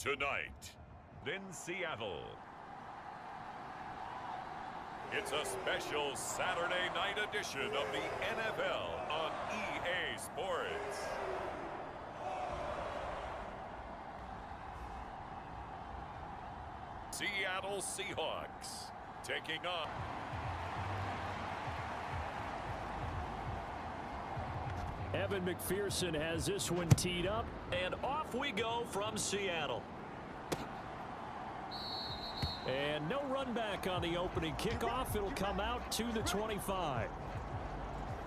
Tonight, in Seattle, it's a special Saturday night edition of the NFL on EA Sports. Seattle Seahawks taking on Evan McPherson has this one teed up, and off we go from Seattle. And no run back on the opening kickoff. It'll come out to the 25.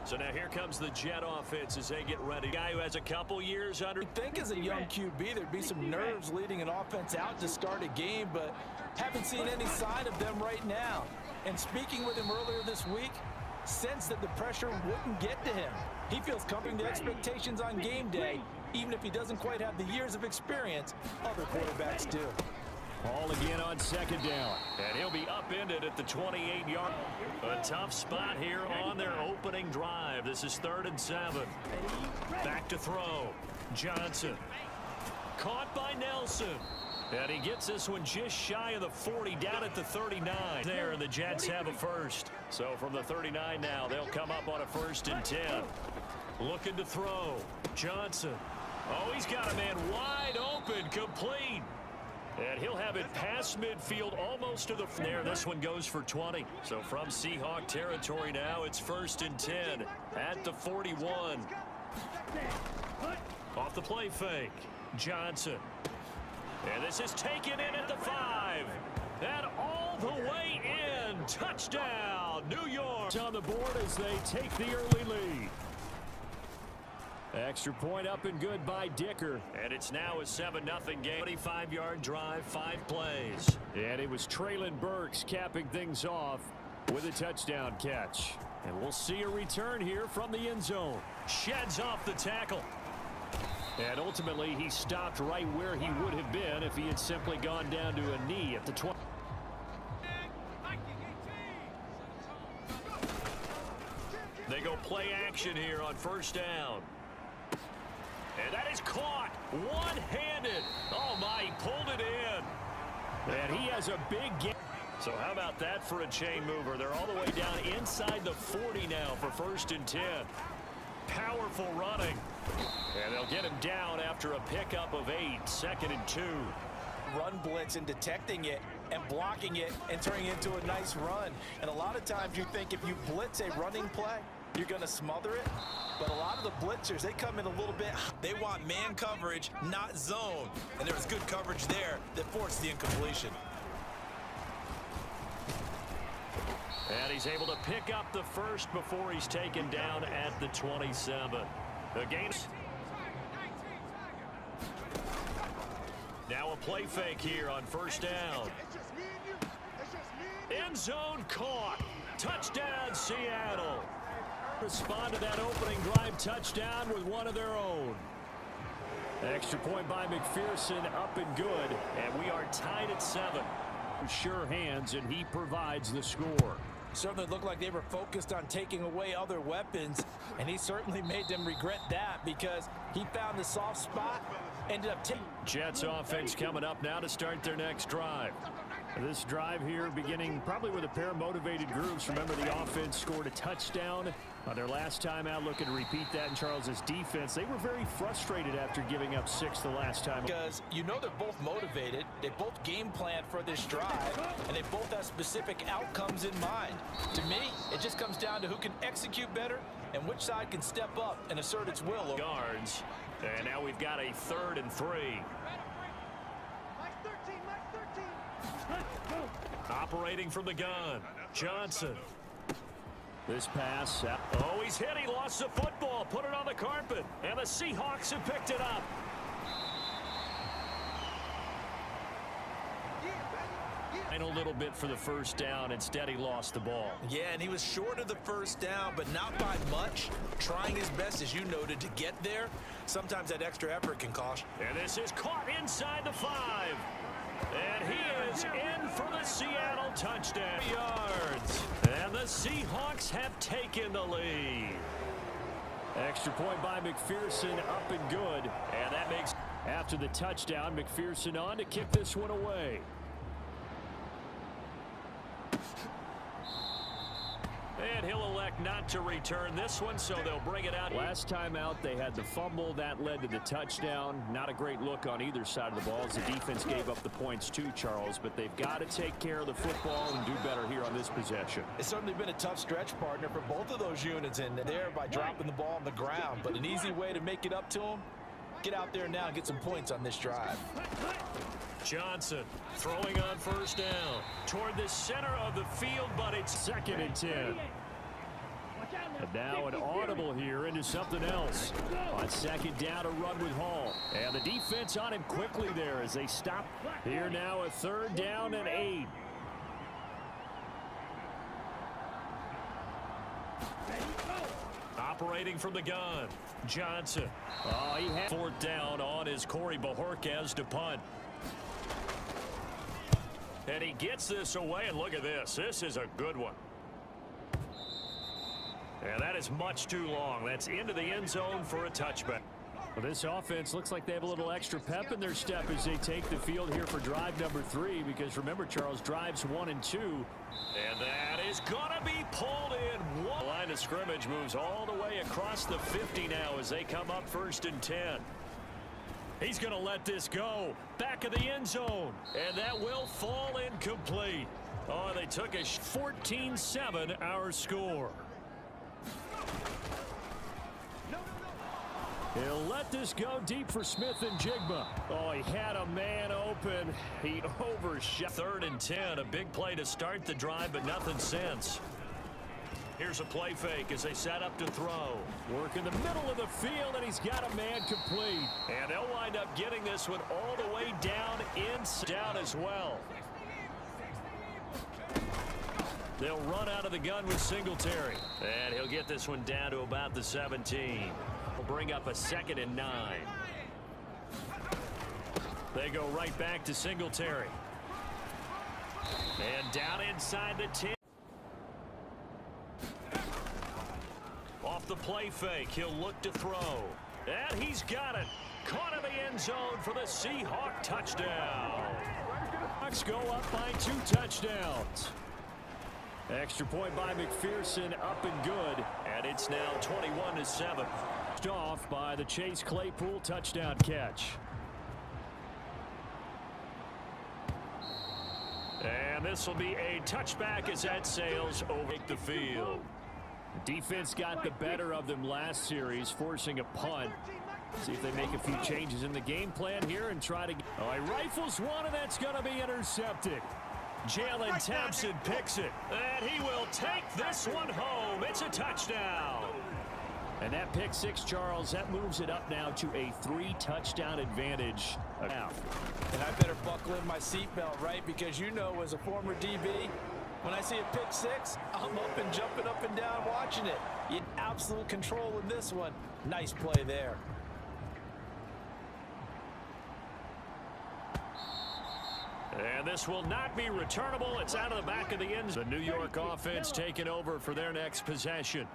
So now here comes the Jet offense as they get ready. Guy who has a couple years under. I think as a young QB, there'd be some nerves leading an offense out to start a game, but haven't seen any sign of them right now. And speaking with him earlier this week, sensed that the pressure wouldn't get to him. He feels comforting the expectations on game day, even if he doesn't quite have the years of experience other quarterbacks do. Ball again on second down, and he'll be upended at the 28-yard. A tough spot here on their opening drive. This is 3rd and 7. Back to throw. Johnson. Caught by Nelson. And he gets this one just shy of the 40, down at the 39. There, and the Jets have a first. So from the 39 now, they'll come up on a 1st and 10. Looking to throw. Johnson. Oh, he's got a man wide open, complete. And he'll have it past midfield, almost to the there. This one goes for 20. So from Seahawk territory now, it's 1st and 10 at the 41. Off the play fake. Johnson. And this is taken in at the 5. And all the way in. Touchdown, New York. On the board as they take the early lead. Extra point up and good by Dicker. And it's now a 7-0 game. 25-yard drive, 5 plays. And it was Traylon Burks capping things off with a touchdown catch. And we'll see a return here from the end zone. Sheds off the tackle. And ultimately, he stopped right where he would have been if he had simply gone down to a knee at the 20. They go play action here on 1st down. And that is caught one-handed. Oh, my, he pulled it in. And he has a big game. So how about that for a chain mover? They're all the way down inside the 40 now for 1st and 10. Powerful running. And they'll get him down after a pickup of 8, 2nd and 2. Run blitz and detecting it and blocking it and turning it into a nice run. And a lot of times you think if you blitz a running play, you're going to smother it. But a lot of the blitzers, they come in a little bit. They want man coverage, not zone. And there was good coverage there that forced the incompletion. And he's able to pick up the first before he's taken down at the 27. Again. Now a play fake here on 1st down. End zone caught. Touchdown, Seattle. Respond to that opening drive touchdown with one of their own. Extra point by McPherson, up and good. And we are tied at 7. Sure hands, and he provides the score. Certainly looked like they were focused on taking away other weapons, and he certainly made them regret that because he found the soft spot, ended up taking. Jets offense coming up now to start their next drive. This drive here beginning probably with a pair of motivated groups. Remember, the offense scored a touchdown on their last time out. Looking to repeat that in Charles's defense. They were very frustrated after giving up 6 the last time. Because you know they're both motivated. They both game plan for this drive, and they both have specific outcomes in mind. To me, it just comes down to who can execute better and which side can step up and assert its will. Yards. And now we've got a 3rd and 3. Operating from the gun, Johnson. This pass. Oh, he's hit. He lost the football. Put it on the carpet. And the Seahawks have picked it up. And a little bit for the 1st down. Instead, he lost the ball. Yeah, and he was short of the 1st down, but not by much. Trying his best, as you noted, to get there. Sometimes that extra effort can cost. And this is caught inside the 5. And he is in for the Seattle touchdown. Yards. And the Seahawks have taken the lead. Extra point by McPherson, up and good. And that makes, after the touchdown, McPherson on to kick this one away. And he'll elect not to return this one, so they'll bring it out. Last time out, they had the fumble. That led to the touchdown. Not a great look on either side of the ball as the defense gave up the points too, Charles. But they've got to take care of the football and do better here on this possession. It's certainly been a tough stretch, partner, for both of those units in there by dropping the ball on the ground. But an easy way to make it up to them, get out there now and get some points on this drive. Johnson throwing on first down toward the center of the field, but it's 2nd and 10. And now an audible here into something else. On 2nd down, a run with Hall. And the defense on him quickly there as they stop. Here now a 3rd down and 8. Operating from the gun. Johnson. Oh, he had 4th down on his Corey Bajorquez to punt. And he gets this away, and look at this. This is a good one. And that is much too long. That's into the end zone for a touchback. Well, this offense looks like they have a little extra pep in their step as they take the field here for drive number 3. Because remember, Charles, drives 1 and 2. And that is going to be pulled in. The line of scrimmage moves all the way across the 50 now as they come up 1st and 10. He's going to let this go. Back of the end zone. And that will fall incomplete. Oh, they took a 14-7 our score. He'll let this go deep for Smith and Jigba. Oh, he had a man open. He overshot. 3rd and 10. A big play to start the drive, but nothing since. Here's a play fake as they set up to throw. Work in the middle of the field, and he's got a man complete. And they'll wind up getting this one all the way down as well. They'll run out of the gun with Singletary. And he'll get this one down to about the 17. We'll bring up a 2nd and 9. They go right back to Singletary. And down inside the 10. Off the play fake, he'll look to throw. And he's got it. Caught in the end zone for the Seahawk touchdown. Bucks go up by 2 touchdowns. Extra point by McPherson, up and good. And it's now 21-7. Off by the Chase Claypool touchdown catch. And this will be a touchback as that sails over the field. Defense got the better of them last series, forcing a punt. See if they make a few changes in the game plan here and try to... Oh, he rifles one, and that's going to be intercepted. Jalen Thompson picks it, and he will take this one home. It's a touchdown. And that pick 6, Charles, that moves it up now to a 3-touchdown advantage. And I better buckle in my seatbelt, right? Because you know, as a former DB, when I see a pick 6, I'm up and jumping up and down watching it. You absolute control in this one. Nice play there. And this will not be returnable. It's out of the back of the end zone. The New York offense taking over for their next possession.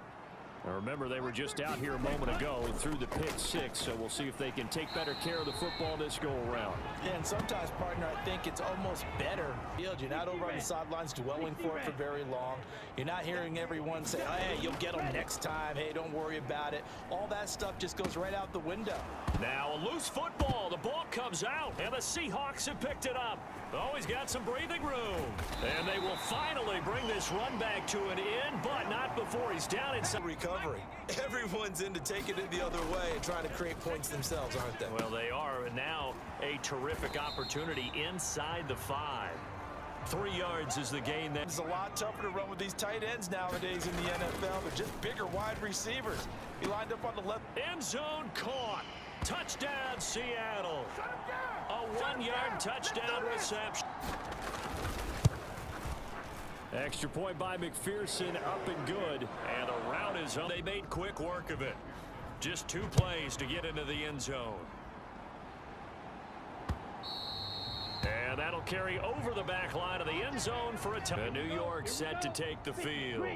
Now remember, they were just out here a moment ago through the pick 6, so we'll see if they can take better care of the football this go around. Yeah, and sometimes, partner, I think it's almost better. You're not over on the sidelines dwelling for it for very long. You're not hearing everyone say, hey, you'll get them next time. Hey, don't worry about it. All that stuff just goes right out the window. Now a loose football. The ball comes out, and the Seahawks have picked it up. Oh, he's got some breathing room. And they will finally bring this run back to an end, but not before he's down inside. Recovery. Everyone's into taking it the other way and trying to create points themselves, aren't they? Well, they are. And now a terrific opportunity inside the 5. 3 yards is the gain. It's a lot tougher to run with these tight ends nowadays in the NFL. They're just bigger wide receivers. He lined up on the left. End zone caught. Touchdown, Seattle. A 1-yard touchdown reception. Extra point by McPherson, up and good. And around his own. They made quick work of it. Just 2 plays to get into the end zone. And that'll carry over the back line of the end zone for a touchdown. New York set to take the field.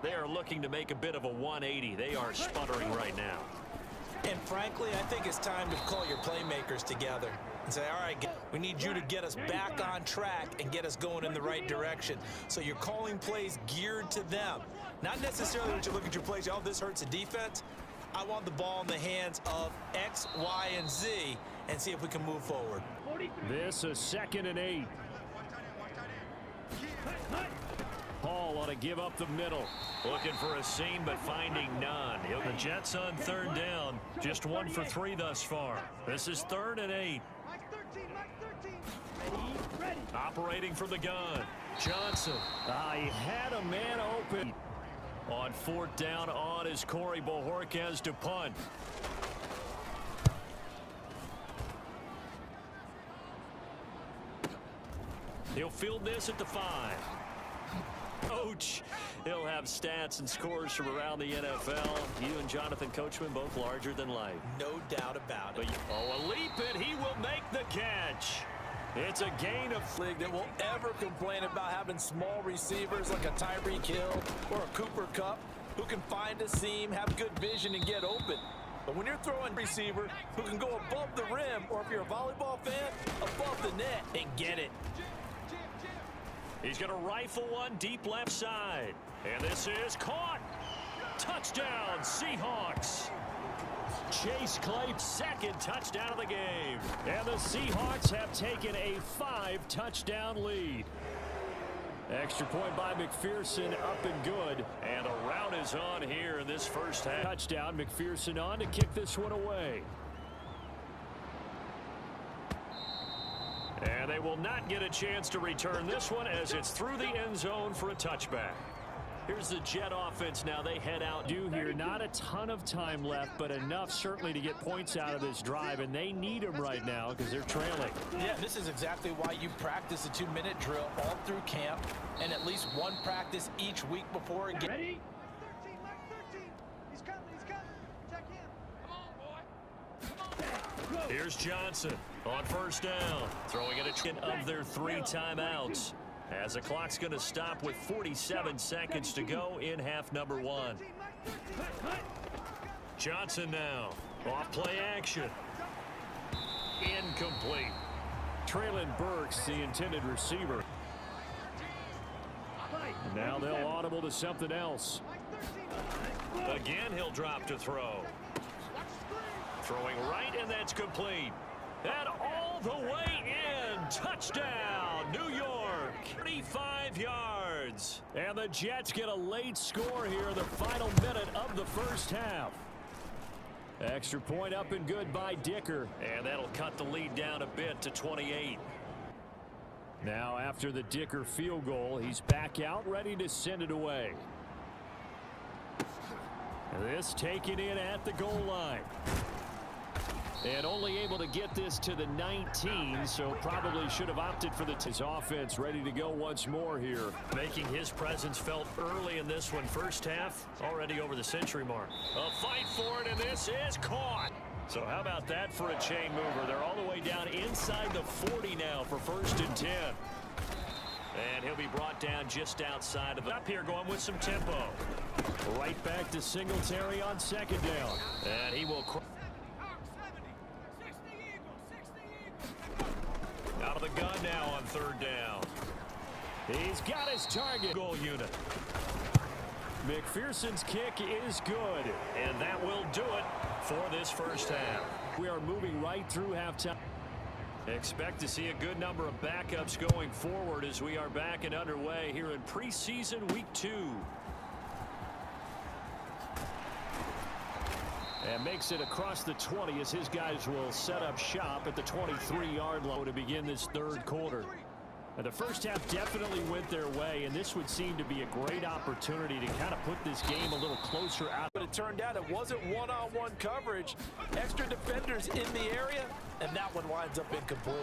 They are looking to make a bit of a 180. They are sputtering right now. And frankly, I think it's time to call your playmakers together and say, all right, we need you to get us back on track and get us going in the right direction. So you're calling plays geared to them. Not necessarily when you look at your plays, oh, this hurts the defense. I want the ball in the hands of X, Y, and Z and see if we can move forward. This is 2nd and 8. Paul ought to give up the middle. Looking for a seam, but finding none. The Jets on 3rd down. Just 1 for 3 thus far. This is 3rd and 8. Operating from the gun. Johnson. He had a man open. On 4th down on is Corey Bojorquez to punt. He'll field this at the 5. Coach, he'll have stats and scores from around the NFL. You and Jonathan Coachman both larger than life. No doubt about it. A leap and he will make the catch. It's a gain of league that will ever complain about having small receivers like a Tyreek Hill or a Cooper Kupp who can find a seam, have good vision, and get open. But when you're throwing a receiver who can go above the rim, or if you're a volleyball fan, above the net and get it. He's going to rifle one deep left side. And this is caught. Touchdown, Seahawks. Chase Clay, 2nd touchdown of the game. And the Seahawks have taken a 5-touchdown lead. Extra point by McPherson, up and good. And a rout is on here in this first half. Touchdown, McPherson on to kick this one away. And they will not get a chance to return this one as it's through the end zone for a touchback. Here's the Jet offense now. They head out. Here, not a ton of time left, but enough certainly to get points out of this drive, and they need them right now because they're trailing. Yeah, this is exactly why you practice a 2-minute drill all through camp and at least one practice each week before a game. Ready? 13, Mike 13. He's coming. Check in. Come on, boy. Here's Johnson on 1st down, throwing it of their 3 timeouts. As the clock's going to stop with 47 seconds to go in half number 1. Johnson now. Off play action. Incomplete. Traylon Burks, the intended receiver. Now they'll audible to something else. Again, he'll drop to throw. Throwing right, and that's complete. And all the way in. Touchdown, New York. 35 yards. And the Jets get a late score here in the final minute of the first half. Extra point up and good by Dicker. And that'll cut the lead down a bit to 28. Now after the Dicker field goal, he's back out ready to send it away. This taken in at the goal line. And only able to get this to the 19, so probably should have opted for his offense ready to go once more here. Making his presence felt early in this one. First half, already over the century mark. A fight for it, and this is caught. So how about that for a chain mover? They're all the way down inside the 40 now for 1st and 10. And he'll be brought down just outside of the up here, going with some tempo. Right back to Singletary on 2nd down. And he will... Out of the gun now on 3rd down. He's got his target. Goal unit. McPherson's kick is good. And that will do it for this first half. We are moving right through halftime. Expect to see a good number of backups going forward as we are back and underway here in preseason week 2. And makes it across the 20 as his guys will set up shop at the 23-yard line to begin this 3rd quarter. And the first half definitely went their way, and this would seem to be a great opportunity to kind of put this game a little closer out. But it turned out it wasn't one-on-one coverage. Extra defenders in the area, and that one winds up incomplete.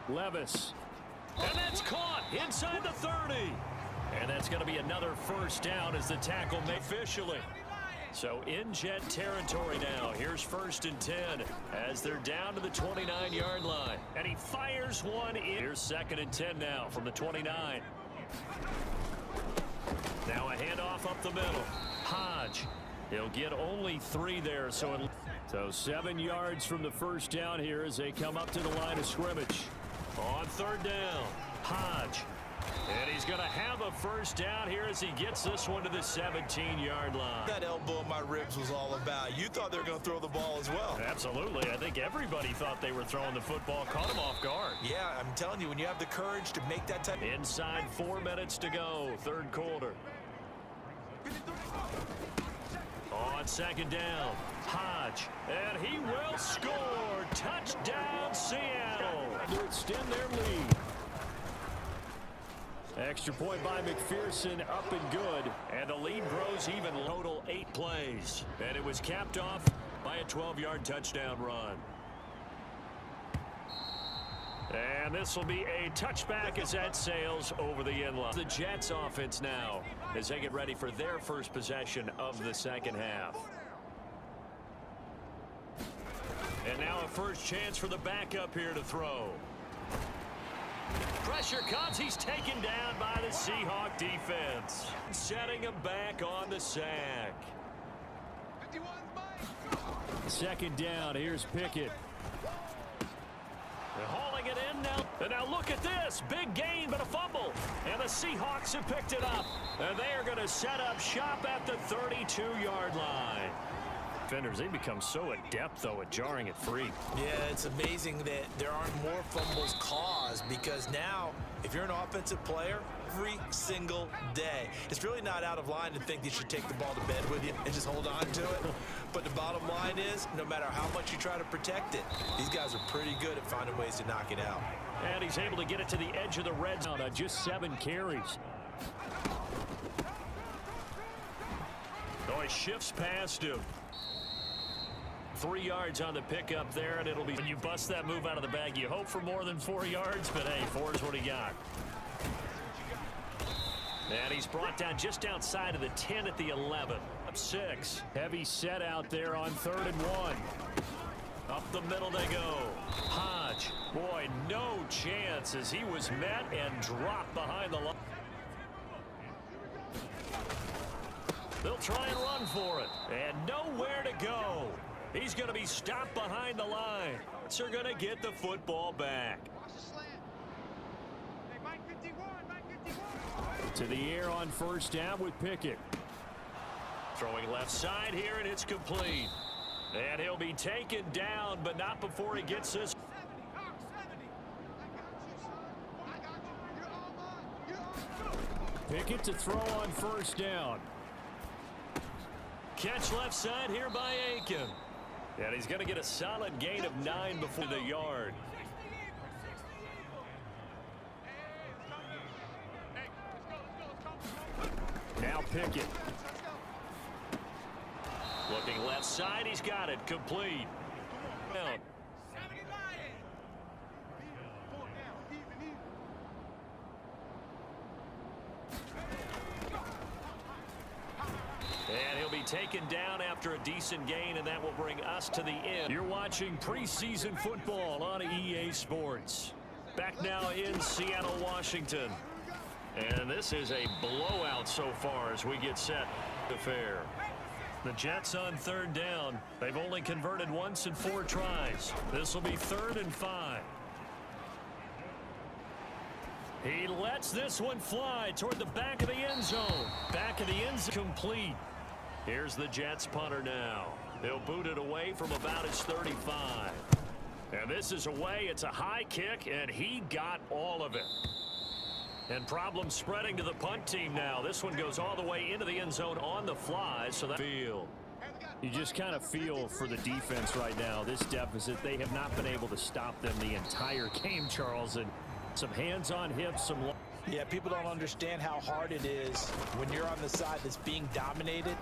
Levis. And that's caught inside the 30. And that's going to be another 1st down as the tackle made officially. So in Jet territory now. Here's 1st and 10 as they're down to the 29-yard line. And he fires one in. Here's 2nd and 10 now from the 29. Now a handoff up the middle. Hodge. He'll get only 3 there, so 7 yards from the first down here as they come up to the line of scrimmage. On 3rd down, Hodge. And he's going to have a first down here as he gets this one to the 17-yard line. That elbow in my ribs was all about. You thought they were going to throw the ball as well. Absolutely. I think everybody thought they were throwing the football. Caught him off guard. Yeah, I'm telling you, when you have the courage to make that type. Inside 4 minutes to go, 3rd quarter. On 2nd down, Hodge, and he will score. Touchdown, Seattle. To extend their lead. Extra point by McPherson, up and good, and the lead grows even. Total 8 plays, and it was capped off by a 12-yard touchdown run. And this will be a touchback as that sails over the end line. The Jets offense now as they get ready for their first possession of the second half. And now a first chance for the backup here to throw. Pressure comes. He's taken down by the Seahawk defense. Setting him back on the sack. 2nd down. Here's Pickett. They're hauling it in now. And now look at this. Big gain, but a fumble. And the Seahawks have picked it up. And they are going to set up shop at the 32-yard line. Defenders, they become so adept, though, at jarring it free. Yeah, it's amazing that there aren't more fumbles caused, because now, if you're an offensive player, every single day, it's really not out of line to think you should take the ball to bed with you and just hold on to it. But the bottom line is, no matter how much you try to protect it, these guys are pretty good at finding ways to knock it out. And he's able to get it to the edge of the red zone on just 7 carries. Oh, he shifts past him. 3 yards on the pickup there, and it'll be when you bust that move out of the bag, you hope for more than 4 yards, but hey, 4 is what he got. And he's brought down just outside of the 10 at the 11. Up 6. Heavy set out there on 3rd and 1. Up the middle they go. Hodge, boy, no chance as he was met and dropped behind the line. They'll try and run for it, and nowhere to go. He's going to be stopped behind the line. So they're going to get the football back. To the air on 1st down with Pickett. Throwing left side here, and it's complete. And he'll be taken down, but not before he gets this. Pickett to throw on 1st down. Catch left side here by Aiken. And he's going to get a solid gain of 9 before the yard. Now Pickett. Looking left side, he's got it. Complete. Out. And he'll be taken down after a decent gain, and that will bring us to the end. You're watching preseason football on EA Sports. Back now in Seattle, Washington. And this is a blowout so far as we get set to fair. The Jets on 3rd down. They've only converted once in 4 tries. This will be 3rd and 5. He lets this one fly toward the back of the end zone. Back of the end zone complete. Here's the Jets punter now. He'll boot it away from about his 35. And this is away. It's a high kick, and he got all of it. And problems spreading to the punt team now. This one goes all the way into the end zone on the fly, so that feel. You just kind of feel for the defense right now. This deficit, they have not been able to stop them the entire game, Charles. And some hands on hips, some. Yeah, people don't understand how hard it is when you're on the side that's being dominated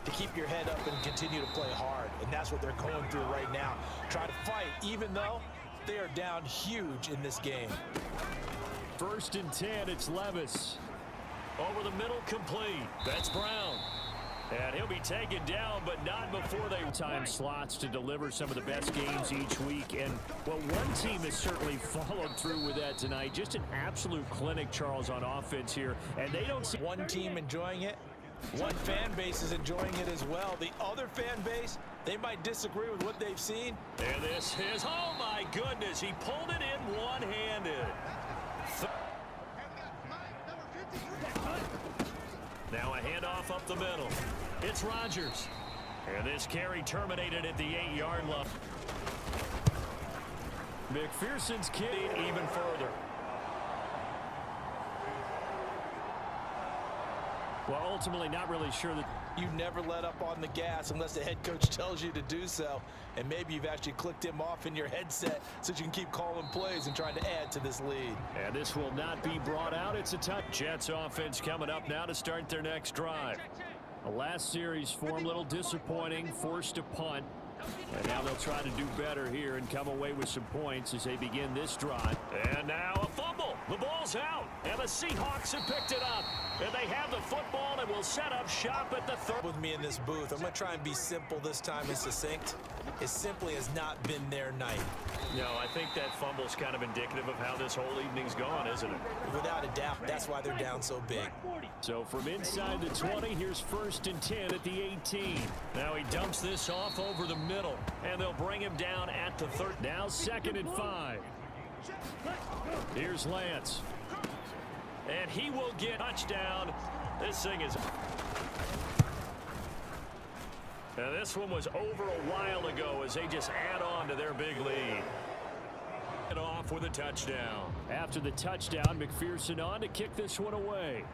to keep your head up and continue to play hard. And that's what they're going through right now. Try to fight, even though they are down huge in this game. 1st and 10, it's Levis. Over the middle, complete. That's Brown. And he'll be taken down, but not before they time slots to deliver some of the best games each week. And, well, one team has certainly followed through with that tonight. Just an absolute clinic, Charles, on offense here. And they don't see one team enjoying it. One fan base is enjoying it as well. The other fan base, they might disagree with what they've seen. And this is, oh my goodness, he pulled it in one-handed. Now a handoff up the middle. It's Rodgers. And this carry terminated at the 8-yard line. McPherson's kick even further. Well, ultimately, not really sure that you never let up on the gas unless the head coach tells you to do so. And maybe you've actually clicked him off in your headset so you can keep calling plays and trying to add to this lead. And this will not be brought out. It's a touch. Jets offense coming up now to start their next drive. The last series for them, a little disappointing, forced to punt. And now they'll try to do better here and come away with some points as they begin this drive. And now a fumble. The ball's out. And the Seahawks have picked it up. And they have the football and will set up shop at the third. With me in this booth, I'm going to try and be simple this time and succinct. It simply has not been their night. No, I think that fumble's kind of indicative of how this whole evening's gone, isn't it? Without a doubt, that's why they're down so big. So from inside the 20, here's 1st and 10 at the 18. Now he dumps this off over the middle, and they'll bring him down at the 3rd. Now 2nd and 5. Here's Lance. And he will get a touchdown. This thing is... Now this one was over a while ago as they just add on to their big lead. And off with a touchdown. After the touchdown, McPherson on to kick this one away.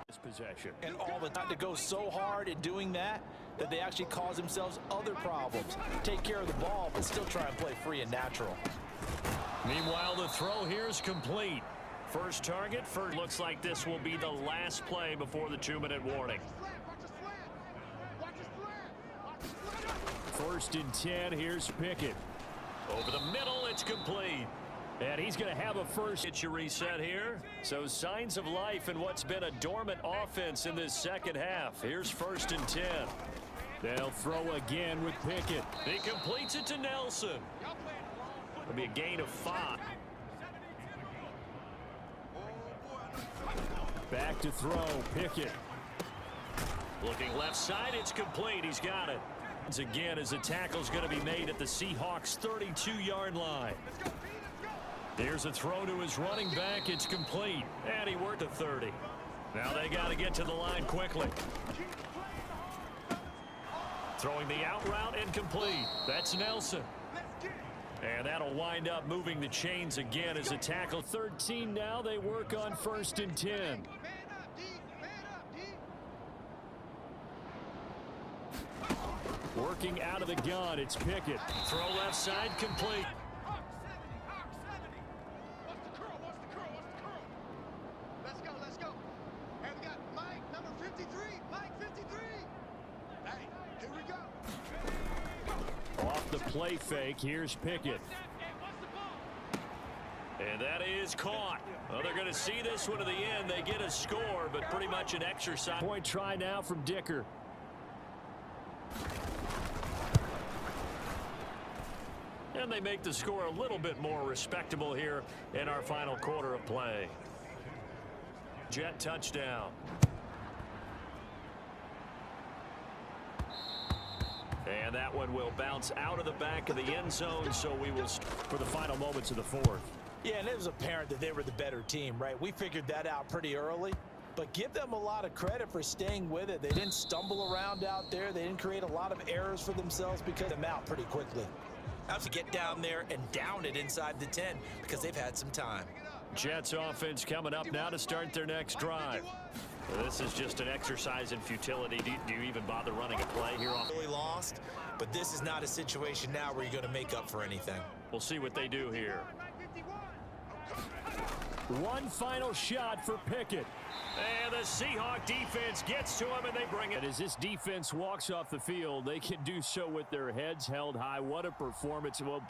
This possession. And all the time to go so hard in doing that they actually cause themselves other problems. Take care of the ball, but still try and play free and natural. Meanwhile, the throw here is complete. First target, first. Looks like this will be the last play before the 2-minute warning. 1st and 10, here's Pickett. Over the middle, it's complete. And he's going to have a first. Get your reset here. So signs of life in what's been a dormant offense in this second half. Here's 1st and 10. They'll throw again with Pickett. He completes it to Nelson. It'll be a gain of 5. Back to throw, Pickett. Looking left side, it's complete. He's got it. Once again, as the tackle's going to be made at the Seahawks 32-yard line. Here's a throw to his running back. It's complete. And he worked the 30. Now they got to get to the line quickly. Throwing the out route, incomplete. That's Nelson. And that'll wind up moving the chains again as a tackle. 13 now. They work on 1st and 10. Working out of the gun, it's Pickett. Throw left side, complete. Let's go. And we got Mike, number 53. Mike, 53. Hey, here we go. Off the play fake, here's Pickett. And that is caught. Well, they're going to see this one to the end. They get a score, but pretty much an exercise. Point try now from Dicker. And they make the score a little bit more respectable here in our final quarter of play. Jet touchdown. And that one will bounce out of the back of the end zone, so we will for the final moments of the 4th. Yeah, and it was apparent that they were the better team, right? We figured that out pretty early. But give them a lot of credit for staying with it. They didn't stumble around out there. They didn't create a lot of errors for themselves because them out pretty quickly. Have to get down there and down it inside the 10 because they've had some time. Jets offense coming up now to start their next drive. This is just an exercise in futility. Do you even bother running a play here? Really lost, but this is not a situation now where you're going to make up for anything. We'll see what they do here. One final shot for Pickett. And the Seahawk defense gets to him, and they bring it. As this defense walks off the field, they can do so with their heads held high. What a performance. Well,